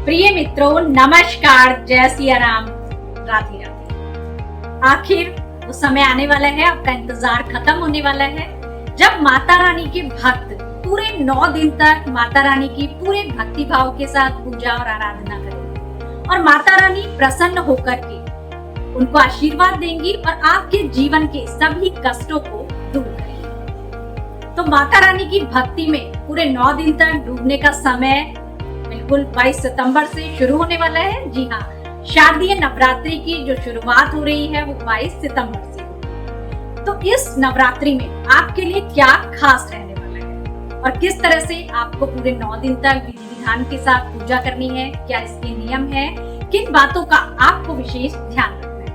प्रिय मित्रों, नमस्कार, जय सिया राम, राधे राधे। आखिर वो समय आने वाला है, आपका इंतजार खत्म होने वाला है, जब माता रानी के भक्त पूरे 9 दिन तक माता रानी की पूरे भक्ति भाव के साथ पूजा और आराधना करेंगे और माता रानी प्रसन्न होकर के उनको आशीर्वाद देंगी और आपके जीवन के सभी कष्टों को दूर करेंगी। तो माता रानी की भक्ति में पूरे 9 दिन तक डूबने का समय बिल्कुल 22 सितंबर से शुरू होने वाला है। जी हाँ, शारदीय नवरात्रि की जो शुरुआत हो रही है वो 22 सितंबर से। तो इस नवरात्रि में आपके लिए क्या खास रहने वाला है और किस तरह से आपको पूरे 9 दिन तक विधि विधान के साथ पूजा करनी है, क्या इसके नियम है, किन बातों का आपको विशेष ध्यान रखना है,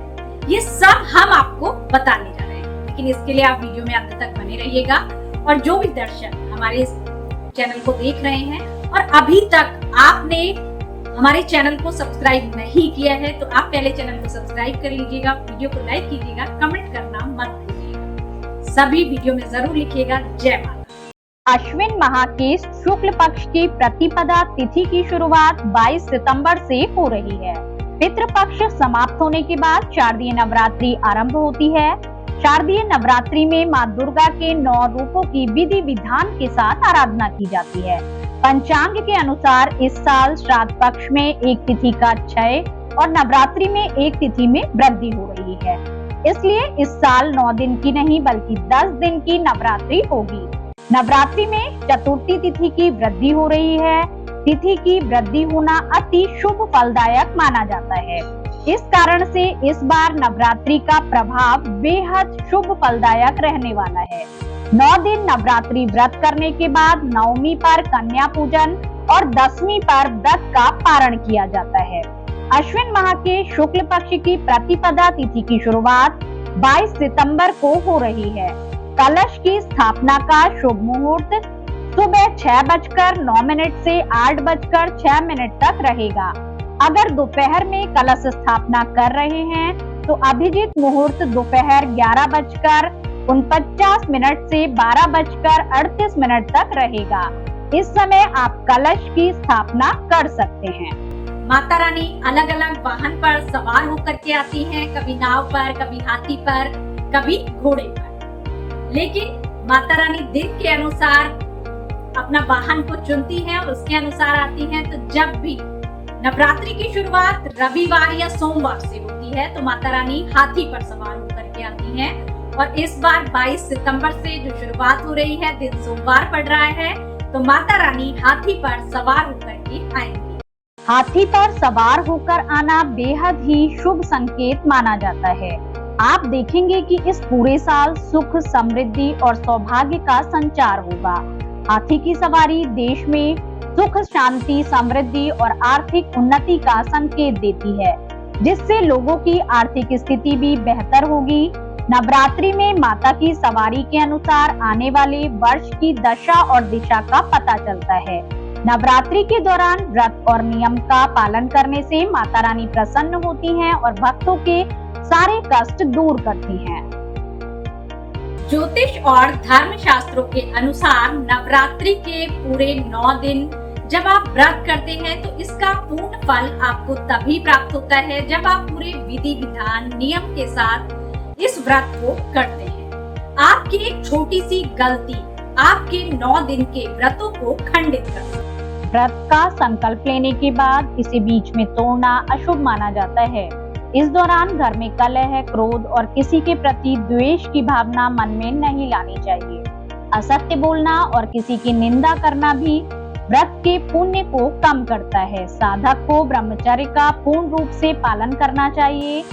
ये सब हम आपको बताने जा रहे हैं। लेकिन इसके लिए आप वीडियो में अंत तक बने रहिएगा। और जो भी दर्शक हमारे इस चैनल को देख रहे हैं और अभी तक आपने हमारे चैनल को सब्सक्राइब नहीं किया है तो आप पहले चैनल को सब्सक्राइब कर लीजिएगा, वीडियो को लाइक कीजिएगा, कमेंट करना मत भूलिएगा, सभी वीडियो में जरूर लिखिएगा जय माता। अश्विन माह के शुक्ल पक्ष की प्रतिपदा तिथि की शुरुआत 22 सितंबर से हो रही है। पितृपक्ष समाप्त होने के बाद शारदीय नवरात्रि आरंभ होती है। शारदीय नवरात्रि में माँ दुर्गा के 9 रूपों की विधि विधान के साथ आराधना की जाती है। पंचांग के अनुसार इस साल श्राद्ध पक्ष में एक तिथि का क्षय और नवरात्रि में एक तिथि में वृद्धि हो रही है, इसलिए इस साल 9 दिन की नहीं बल्कि 10 दिन की नवरात्रि होगी। नवरात्रि में चतुर्थी तिथि की वृद्धि हो रही है। तिथि की वृद्धि होना अति शुभ फलदायक माना जाता है। इस कारण से इस बार नवरात्रि का प्रभाव बेहद शुभ फलदायक रहने वाला है। 9 दिन नवरात्रि व्रत करने के बाद नवमी पर कन्या पूजन और 10वीं पर व्रत का पारण किया जाता है। अश्विन माह के शुक्ल पक्ष की प्रतिपदा तिथि की शुरुआत 22 सितंबर को हो रही है। कलश की स्थापना का शुभ मुहूर्त सुबह 6:09 से 8:06 तक रहेगा। अगर दोपहर में कलश स्थापना कर रहे हैं तो अभिजीत मुहूर्त दोपहर 11:49 से 12:38 तक रहेगा। इस समय आप कलश की स्थापना कर सकते हैं। माता रानी अलग अलग वाहन पर सवार होकर के आती हैं, कभी नाव पर, कभी हाथी पर, कभी घोड़े पर। लेकिन माता रानी दिन के अनुसार अपना वाहन को चुनती हैं और उसके अनुसार आती हैं। तो जब भी नवरात्रि की शुरुआत रविवार या सोमवार से होती है तो माता रानी हाथी पर सवार होकर के आती हैं। और इस बार 22 सितंबर से जो शुरुआत हो रही है, दिन सोमवार पड़ रहा है, तो माता रानी हाथी पर सवार होकर के आएंगी। हाथी पर सवार होकर आना बेहद ही शुभ संकेत माना जाता है। आप देखेंगे कि इस पूरे साल सुख, समृद्धि और सौभाग्य का संचार होगा। हाथी की सवारी देश में सुख, शांति, समृद्धि और आर्थिक उन्नति का संकेत देती है, जिससे लोगों की आर्थिक स्थिति भी बेहतर होगी। नवरात्रि में माता की सवारी के अनुसार आने वाले वर्ष की दशा और दिशा का पता चलता है। नवरात्रि के दौरान व्रत और नियम का पालन करने से माता रानी प्रसन्न होती हैं और भक्तों के सारे कष्ट दूर करती हैं। ज्योतिष और धर्म शास्त्रों के अनुसार नवरात्रि के पूरे 9 दिन जब आप व्रत करते हैं तो इसका पूर्ण फल आपको तभी प्राप्त होता है जब आप पूरे विधि विधान नियम के साथ इस व्रत को करते हैं। आपकी एक छोटी सी गलती आपके 9 दिन के व्रतों को खंडित कर सकती है। व्रत का संकल्प लेने के बाद इसे बीच में तोड़ना अशुभ माना जाता है। इस दौरान घर में कलह, क्रोध और किसी के प्रति द्वेष की भावना मन में नहीं लानी चाहिए। असत्य बोलना और किसी की निंदा करना भी व्रत के पुण्य को कम करता है। साधक को ब्रह्मचर्य का पूर्ण रूप से पालन करना चाहिए।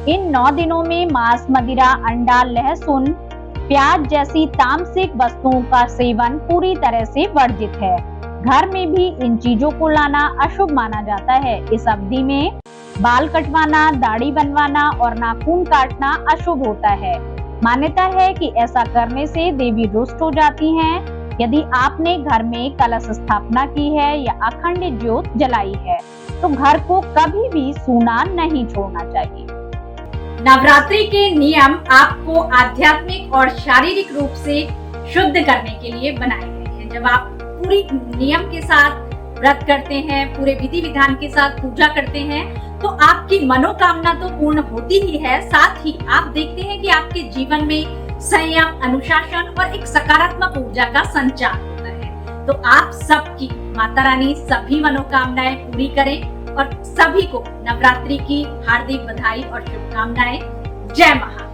इन 9 दिनों में मांस, मदिरा, अंडा, लहसुन, प्याज जैसी तामसिक वस्तुओं का सेवन पूरी तरह से वर्जित है। घर में भी इन चीजों को लाना अशुभ माना जाता है। इस अवधि में बाल कटवाना, दाढ़ी बनवाना और नाखून काटना अशुभ होता है। मान्यता है कि ऐसा करने से देवी रुष्ट हो जाती हैं। यदि आपने घर में कलश स्थापना की है या अखंड ज्योत जलाई है तो घर को कभी भी सूना नहीं छोड़ना चाहिए। नवरात्रि के नियम आपको आध्यात्मिक और शारीरिक रूप से शुद्ध करने के लिए बनाए गए हैं। जब आप पूरी नियम के साथ व्रत करते हैं, पूरे विधि विधान के साथ पूजा करते हैं, तो आपकी मनोकामना तो पूर्ण होती ही है, साथ ही आप देखते हैं कि आपके जीवन में संयम, अनुशासन और एक सकारात्मक ऊर्जा का संचार होता है। तो आप सबकी माता रानी सभी मनोकामनाएं पूरी करें और सभी को नवरात्रि की हार्दिक बधाई और शुभकामनाएं। जय महा।